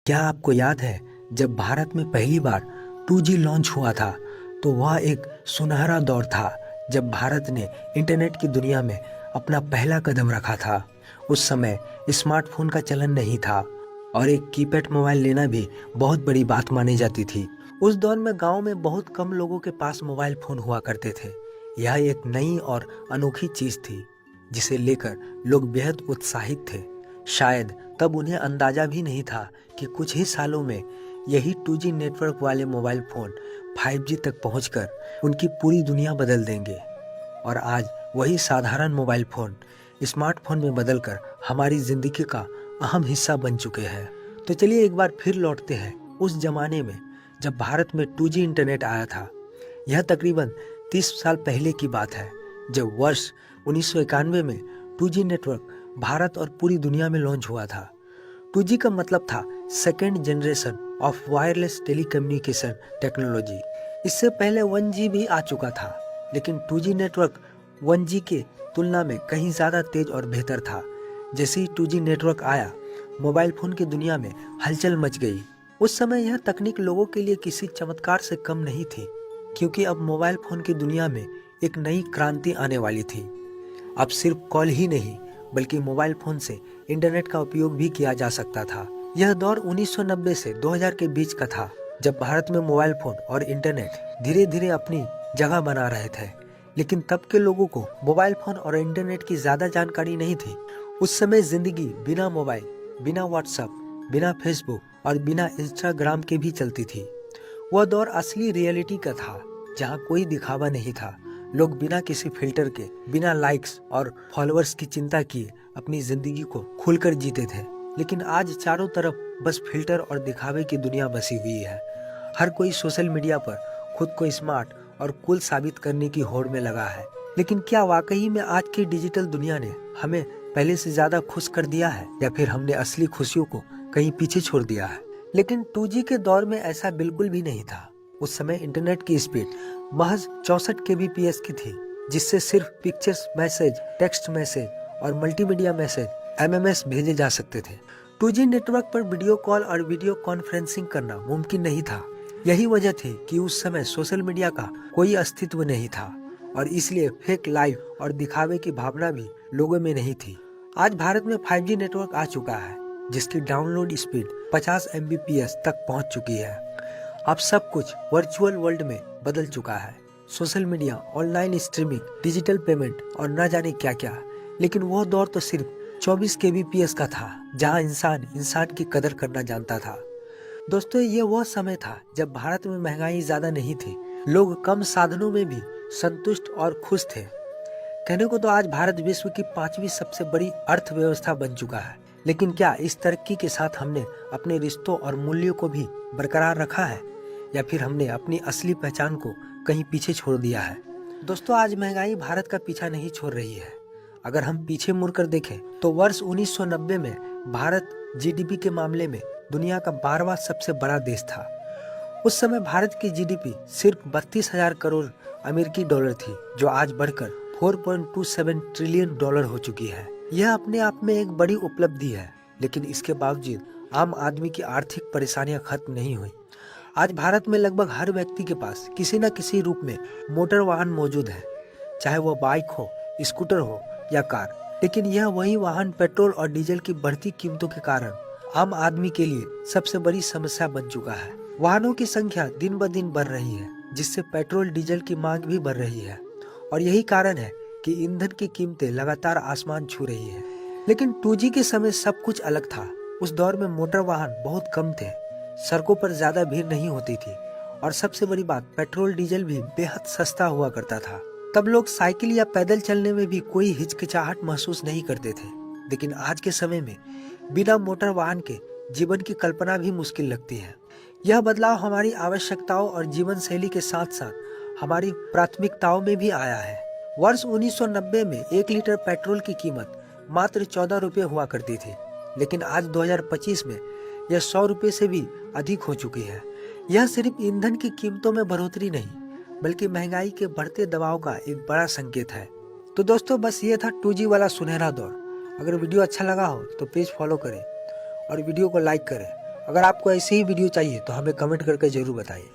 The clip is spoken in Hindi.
क्या आपको याद है जब भारत में पहली बार 2G लॉन्च हुआ था तो वह एक सुनहरा दौर था जब भारत ने इंटरनेट की दुनिया में अपना पहला कदम रखा था। उस समय स्मार्टफोन का चलन नहीं था और एक कीपैड मोबाइल लेना भी बहुत बड़ी बात मानी जाती थी। उस दौर में गांव में बहुत कम लोगों के पास मोबाइल फोन हुआ करते थे। यह एक नई और अनोखी चीज थी जिसे लेकर लोग बेहद उत्साहित थे। शायद तब उन्हें अंदाजा भी नहीं था कि कुछ ही सालों में यही 2G नेटवर्क वाले मोबाइल फ़ोन 5G तक पहुंचकर उनकी पूरी दुनिया बदल देंगे। और आज वही साधारण मोबाइल फ़ोन स्मार्टफोन में बदलकर हमारी ज़िंदगी का अहम हिस्सा बन चुके हैं। तो चलिए एक बार फिर लौटते हैं उस जमाने में जब भारत में 2G इंटरनेट आया था। यह तकरीबन 30 साल पहले की बात है जब वर्ष 1991 में 2G नेटवर्क भारत और पूरी दुनिया में लॉन्च हुआ था। 2G का मतलब था second generation of wireless telecommunication technology. इससे पहले 1G भी आ चुका था, लेकिन 2G नेटवर्क 1G के तुलना में कहीं ज़्यादा तेज और बेहतर था। जैसे ही 2G नेटवर्क आया, मोबाइल फ़ोन की दुनिया में हलचल मच गई। उस समय यह तकनीक लोगों के लिए किसी चमत्कार से कम नहीं थी, क्योंकि अब मोबाइल फ़ोन की दुनिया में एक नई क्रांति आने वाली थी। अब सिर्फ कॉल ही नहीं बल्कि मोबाइल फ़ोन से इंटरनेट का उपयोग भी किया जा सकता था। यह दौर 1990 से 2000 के बीच का था, जब भारत में मोबाइल फ़ोन और इंटरनेट धीरे धीरे अपनी जगह बना रहे थे। लेकिन तब के लोगों को मोबाइल फ़ोन और इंटरनेट की ज़्यादा जानकारी नहीं थी। उस समय ज़िंदगी बिना मोबाइल, बिना व्हाट्सएप, बिना फेसबुक और बिना इंस्टाग्राम के भी चलती थी। वह दौर असली रियलिटी का था, जहाँ कोई दिखावा नहीं था। लोग बिना किसी फिल्टर के, बिना लाइक्स और फॉलोअर्स की चिंता किए अपनी जिंदगी को खुलकर जीते थे। लेकिन आज चारों तरफ बस फिल्टर और दिखावे की दुनिया बसी हुई है। हर कोई सोशल मीडिया पर खुद को स्मार्ट और कूल साबित करने की होड़ में लगा है। लेकिन क्या वाकई में आज की डिजिटल दुनिया ने हमें पहले से ज्यादा खुश कर दिया है, या फिर हमने असली खुशियों को कहीं पीछे छोड़ दिया है? लेकिन 2G के दौर में ऐसा बिल्कुल भी नहीं था। उस समय इंटरनेट की स्पीड महज 64 kbps की थी, जिससे सिर्फ पिक्चर्स मैसेज, टेक्स्ट मैसेज और मल्टीमीडिया मैसेज MMS भेजे जा सकते थे। 2G नेटवर्क पर वीडियो कॉल और वीडियो कॉन्फ्रेंसिंग करना मुमकिन नहीं था। यही वजह थी कि उस समय सोशल मीडिया का कोई अस्तित्व नहीं था और इसलिए फेक लाइव और दिखावे की भावना भी लोगों में नहीं थी। आज भारत में 5G नेटवर्क आ चुका है, जिसकी डाउनलोड स्पीड 50 Mbps तक पहुंच चुकी है। अब सब कुछ वर्चुअल वर्ल्ड में बदल चुका है। Social media, online streaming, digital payment और न जाने क्या क्या। लेकिन वो दौर तो सिर्फ 24 kbps का था, जहां इंसान इंसान की कदर करना जानता था। दोस्तों, ये वो समय था जब भारत में महंगाई ज्यादा नहीं थी। लोग कम साधनों में भी संतुष्ट और खुश थे। कहने को तो आज भारत विश्व की 5वीं सबसे बड़ी अर्थव्यवस्था बन चुका है। लेकिन क्या इस तरक्की के साथ हमने अपने रिश्तों और मूल्यों को भी बरकरार रखा है, या फिर हमने अपनी असली पहचान को कहीं पीछे छोड़ दिया है? दोस्तों, आज महंगाई भारत का पीछा नहीं छोड़ रही है। अगर हम पीछे मुड़कर देखें तो वर्ष 1990 में भारत GDP के मामले में दुनिया का 12वां सबसे बड़ा देश था। उस समय भारत की GDP सिर्फ 32,000 करोड़ अमेरिकी डॉलर थी, जो आज बढ़कर 4.27 ट्रिलियन डॉलर हो चुकी है। यह अपने आप में एक बड़ी उपलब्धि है, लेकिन इसके बावजूद आम आदमी की आर्थिक परेशानियां खत्म नहीं हुई। आज भारत में लगभग हर व्यक्ति के पास किसी न किसी रूप में मोटर वाहन मौजूद है, चाहे वह बाइक हो, स्कूटर हो या कार। लेकिन यह वही वाहन पेट्रोल और डीजल की बढ़ती कीमतों के कारण आम आदमी के लिए सबसे बड़ी समस्या बन चुका है। वाहनों की संख्या दिन ब दिन बढ़ रही है, जिससे पेट्रोल डीजल की मांग भी बढ़ रही है और यही कारण है कि ईंधन की कीमतें लगातार आसमान छू रही है। लेकिन 2G के समय सब कुछ अलग था। उस दौर में मोटर वाहन बहुत कम थे, सड़कों पर ज्यादा भीड़ नहीं होती थी और सबसे बड़ी बात, पेट्रोल डीजल भी बेहद सस्ता हुआ करता था। तब लोग साइकिल या पैदल चलने में भी कोई हिचकिचाहट महसूस नहीं करते थे। लेकिन आज के समय में बिना मोटर वाहन के जीवन की कल्पना भी मुश्किल लगती है। यह बदलाव हमारी आवश्यकताओं और जीवन शैली के साथ साथ हमारी प्राथमिकताओं में भी आया है। वर्ष 1990 में 1 लीटर पेट्रोल की कीमत मात्र 14 रुपये हुआ करती थी, लेकिन आज 2025 में यह 100 रुपये से भी अधिक हो चुकी है। यह सिर्फ ईंधन की कीमतों में बढ़ोतरी नहीं, बल्कि महंगाई के बढ़ते दबाव का एक बड़ा संकेत है। तो दोस्तों, बस ये था 2G वाला सुनहरा दौर। अगर वीडियो अच्छा लगा हो तो पेज फॉलो करें और वीडियो को लाइक करें अगर आपको ऐसी ही वीडियो चाहिए तो हमें कमेंट करके ज़रूर बताइए।